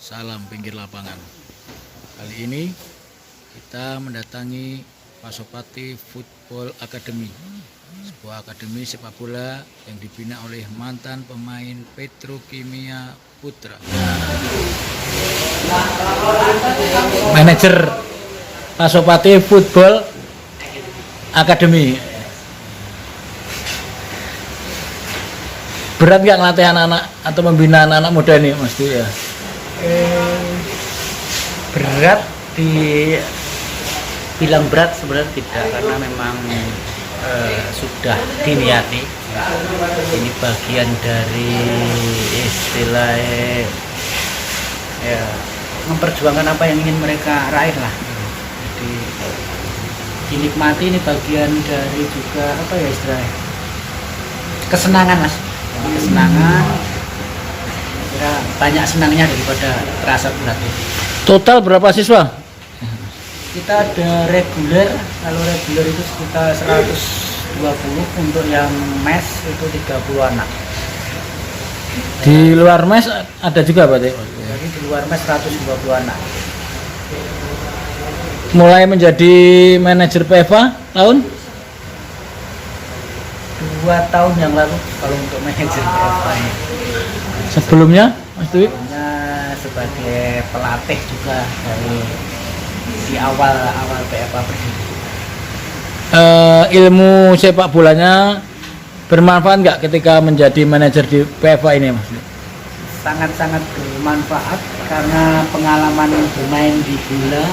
Salam pinggir lapangan. Kali ini kita mendatangi Pasopati Football Academy, sebuah akademi sepak bola yang dibina oleh mantan pemain Petrokimia Putra. Manajer Pasopati Football Academy. Berat nggak ngelatih anak-anak atau membina anak-anak muda ini, Mas Du ya? Berat, dibilang berat sebenarnya tidak, karena memang sudah diniati. Ini bagian dari istilah memperjuangkan apa yang ingin mereka raih lah. Jadi dinikmati, ini bagian dari juga apa ya istilahnya, kesenangan mas, kesenangan. Kira banyak senangnya daripada terasa berat. Total berapa siswa? Kita ada reguler, kalau reguler itu sekitar 120, untuk yang mes itu 30 anak. Di luar mes ada juga berarti? Jadi di luar mes 120 anak. Mulai menjadi manajer PFA tahun? 2 tahun yang lalu kalau untuk manajer PFA ini. Sebelumnya, Mas Dwi? Sebelumnya sebagai pelatih juga dari di awal PFA berdiri. Ilmu sepak bolanya bermanfaat nggak ketika menjadi manajer di PFA ini, Mas? Sangat-sangat bermanfaat karena pengalaman bermain di bola,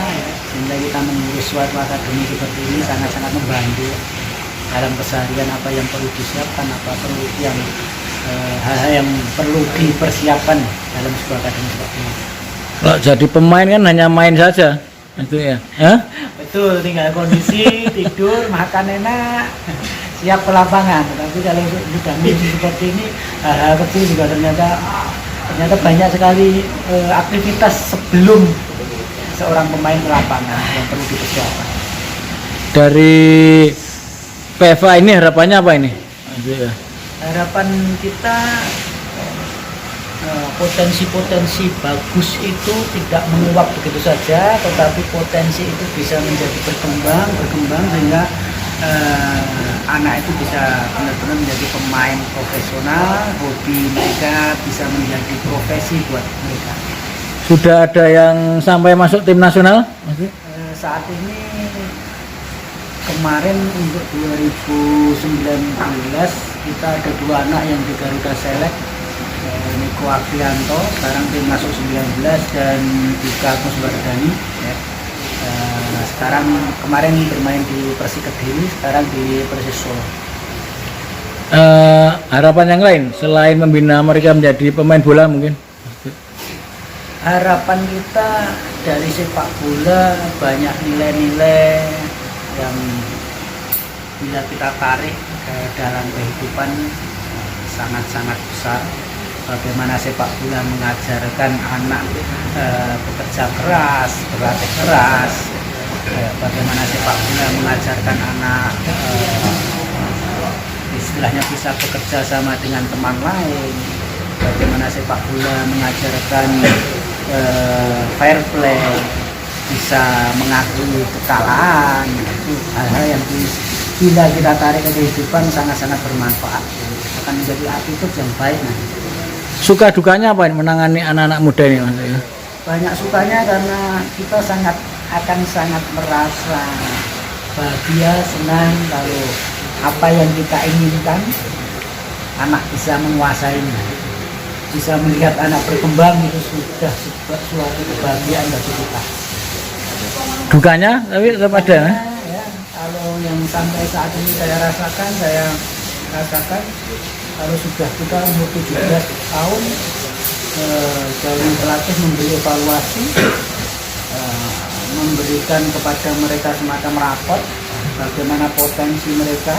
sehingga kita mengurus suatu akademi seperti ini sangat-sangat membantu dalam keseharian, apa yang perlu disiapkan, apa perlu yang hal-hal yang perlu dipersiapkan dalam sebuah akademi seperti ini. Kalau jadi pemain kan hanya main saja, itu ya? Betul, tinggal kondisi, tidur, makan enak, siap ke lapangan. Tapi kalau sudah misi seperti ini, hal-hal kecil juga ternyata banyak sekali aktivitas sebelum seorang pemain ke lapangan yang perlu dipersiapkan. Dari PFA ini harapannya apa ini? Harapan kita potensi-potensi bagus itu tidak menguap begitu saja, tetapi potensi itu bisa menjadi berkembang sehingga anak itu bisa benar-benar menjadi pemain profesional, hobi mereka bisa menjadi profesi buat mereka. Sudah ada yang sampai masuk tim nasional? Saat ini kemarin untuk 2019 kita ada 2 anak yang di Garuda Select, Niko Aprianto sekarang tim masuk 19 dan Dika Kuswardani ya. Sekarang kemarin bermain di Persik Kediri, sekarang di Persis Solo. Harapan yang lain selain membina mereka menjadi pemain bola mungkin? Harapan kita dari sepak bola banyak nilai-nilai yang bila kita tarik ke dalam kehidupan sangat-sangat besar. Bagaimana sepak bola mengajarkan anak bekerja keras, berlatih keras. Bagaimana sepak bola mengajarkan anak istilahnya bisa bekerja sama dengan teman lain. Bagaimana sepak bola mengajarkan fair play, bisa mengakui kekalahan. Itu hal-hal yang bila kita tarik ke kehidupan sangat-sangat bermanfaat, akan menjadi attitude yang baik nanti. Suka dukanya apa menangani anak-anak muda ini, Mas? Banyak sukanya karena kita akan sangat merasa bahagia, senang kalau apa yang kita inginkan anak bisa menguasainya, bisa melihat anak berkembang, itu sudah suatu kebahagiaan bagi kita. Dukanya tapi tetap ada. Ya, kalau yang sampai saat ini saya rasakan kalau sudah kita umur 17 tahun, dari pelatih memberi evaluasi, memberikan kepada mereka semacam rapot bagaimana potensi mereka,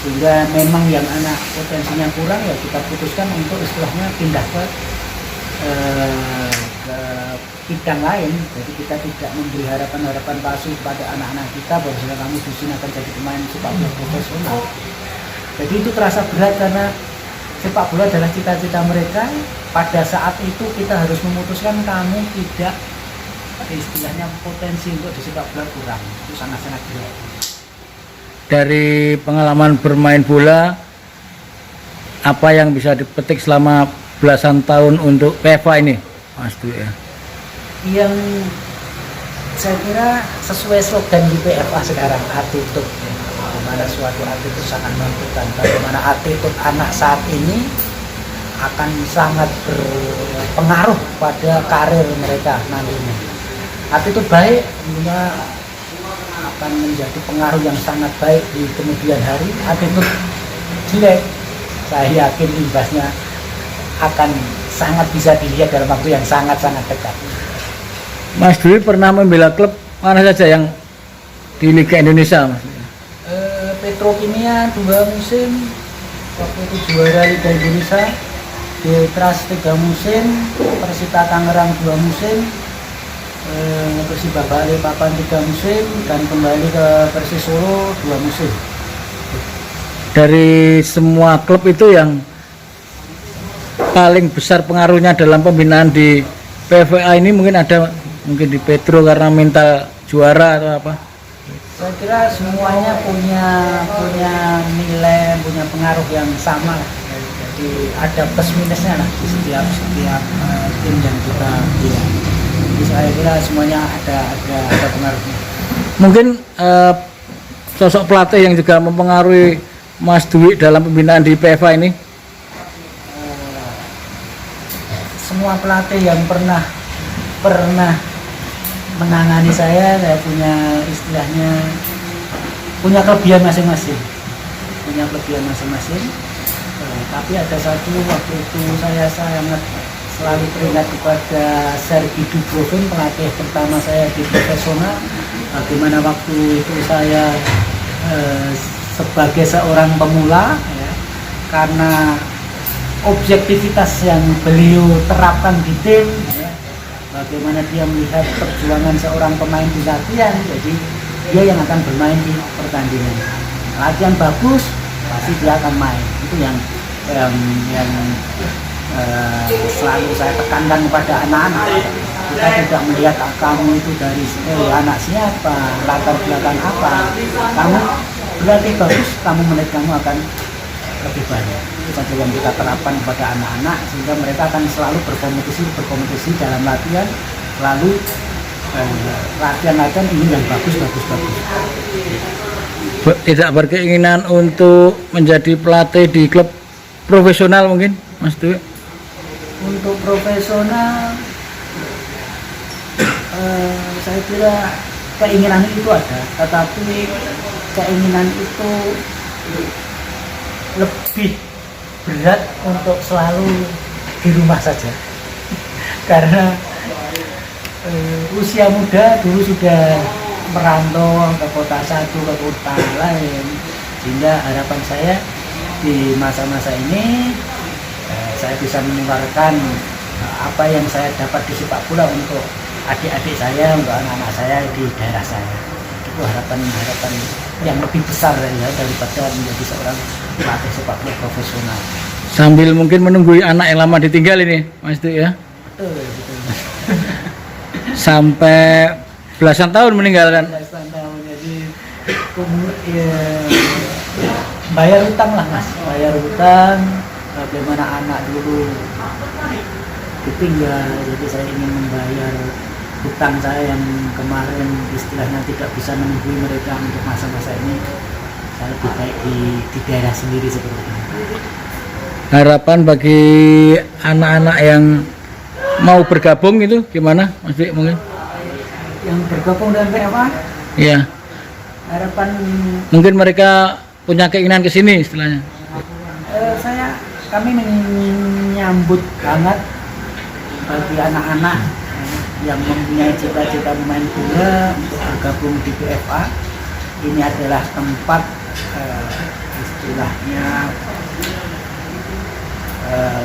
sehingga memang yang anak potensinya kurang ya kita putuskan untuk istilahnya pindah ke bidang lain. Jadi kita tidak memberi harapan palsu pada anak-anak kita bahwa kamu di sini akan jadi pemain sepak bola profesional. Jadi itu terasa berat karena sepak bola adalah cita-cita mereka. Pada saat itu kita harus memutuskan kamu tidak, istilahnya potensi untuk di sepak bola kurang, itu sangat-sangat berat. Dari pengalaman bermain bola, apa yang bisa dipetik selama belasan tahun untuk PFA ini, Mas Dwi ya? Yang saya kira sesuai slogan di PFA sekarang, attitude, bagaimana suatu attitude sangat menentukan, bagaimana attitude anak saat ini akan sangat berpengaruh pada karir mereka nantinya. Attitude baik tentunya akan menjadi pengaruh yang sangat baik di kemudian hari. Attitude jelek, saya yakin imbasnya akan sangat bisa dilihat dalam waktu yang sangat-sangat dekat. Mas Dwi pernah membela klub mana saja yang di Liga Indonesia, Mas? Petrokimia 2 musim, waktu itu juara Liga Indonesia. Detras 3 musim, Persita Tangerang 2 musim, Persiba Balikpapan 3 musim, dan kembali ke Persis Solo 2 musim. Dari semua klub itu yang paling besar pengaruhnya dalam pembinaan di PFA ini mungkin di Petro karena mental juara atau apa? Saya kira semuanya punya nilai, punya pengaruh yang sama. Jadi ada plus minusnya lah di setiap tim yang kita bilang. Jadi saya kira semuanya ada pengaruhnya. Mungkin sosok pelatih yang juga mempengaruhi Mas Dwi dalam pembinaan di PFA ini? Semua pelatih yang pernah menangani saya punya istilahnya punya kelebihan masing-masing. Tapi ada satu, waktu itu saya sangat selalu teringat kepada Sergi Dubrovin, pelatih pertama saya di profesional. Bagaimana waktu itu saya sebagai seorang pemula, ya, karena objektivitas yang beliau terapkan di tim, ya, bagaimana dia melihat perjuangan seorang pemain di latihan, jadi dia yang akan bermain di pertandingan. Latihan bagus, pasti dia akan main. Itu yang selalu saya tekankan kepada anak-anak. Kita tidak melihat kamu itu dari anak siapa, latar belakang apa. Kamu berlatih bagus, menit kamu akan lebih banyak. Itu saja yang kita terapkan kepada anak-anak, sehingga mereka akan selalu berkompetisi dalam latihan, selalu latihan ini yang bagus. Tidak berkeinginan untuk menjadi pelatih di klub profesional mungkin, Mas Dwi? Untuk profesional, saya kira keinginan itu ada, tetapi keinginan itu lebih berat untuk selalu di rumah saja. Karena usia muda dulu sudah merantau ke kota satu, ke kota lain, sehingga harapan saya di masa-masa ini saya bisa menularkan apa yang saya dapat di sepak bola untuk adik-adik saya, untuk anak-anak saya di daerah saya. Itu harapan yang lebih besar ya, daripada menjadi seorang pelatih sepak bola profesional. Sambil mungkin menunggu anak yang lama ditinggal ini, Mas Dwi ya? Betul. Sampai belasan tahun meninggalkan. Belasan tahun, jadi bayar utang lah Mas, bayar utang. Bagaimana anak dulu ditinggal, jadi saya ingin membayar hutang saya yang kemarin istilahnya tidak bisa menunggu mereka untuk masa-masa ini. Saya lebih baik di daerah sendiri seperti ini. Harapan bagi anak-anak yang mau bergabung itu gimana, Mas Dwi mungkin? Yang bergabung dengan PFA? Iya. Harapan mungkin mereka punya keinginan ke sini istilahnya. Kami menyambut hangat bagi anak-anak yang mempunyai cita-cita bermain bola untuk bergabung di PFA. Ini adalah tempat istilahnya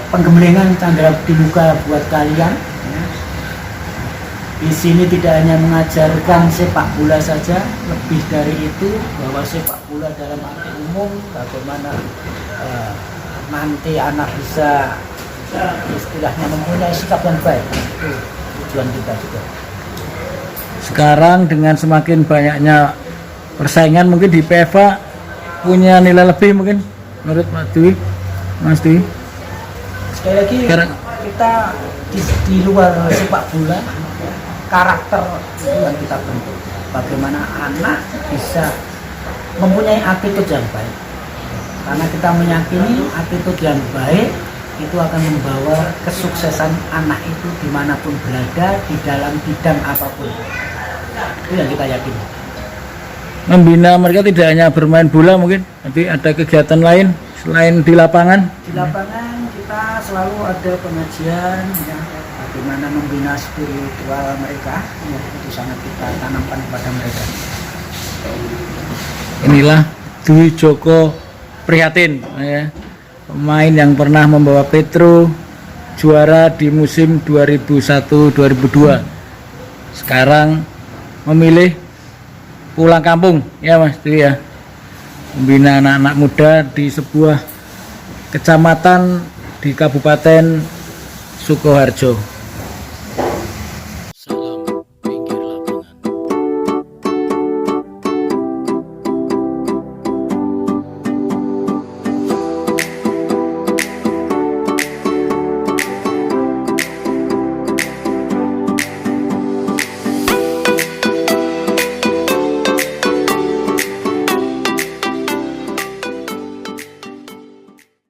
penggembelengan candra di muka buat kalian. Di sini tidak hanya mengajarkan sepak bola saja, lebih dari itu, bahwa sepak bola dalam arti umum, bagaimana nanti anak bisa istilahnya mempunyai sikap yang baik. Itu tujuan kita juga. Sekarang dengan semakin banyaknya persaingan mungkin di PFA punya nilai lebih mungkin menurut Mas Dwi. Sekali lagi kita di luar sepak bola, karakter itu yang kita bentuk. Bagaimana anak bisa mempunyai attitude yang baik. Karena kita meyakini attitude yang baik itu akan membawa kesuksesan anak itu dimanapun berada, di dalam bidang apapun. Itu yang kita yakini. Membina mereka tidak hanya bermain bola mungkin, nanti ada kegiatan lain selain di lapangan. Di lapangan kita selalu ada pengajian, ya, bagaimana membina spiritual mereka, ya, itu sangat kita tanamkan kepada mereka. Inilah Dwi Joko Prihatin, ya, pemain yang pernah membawa Petro juara di musim 2001-2002. Sekarang memilih pulang kampung, ya Mas Dwi ya, membina anak-anak muda di sebuah kecamatan di Kabupaten Sukoharjo.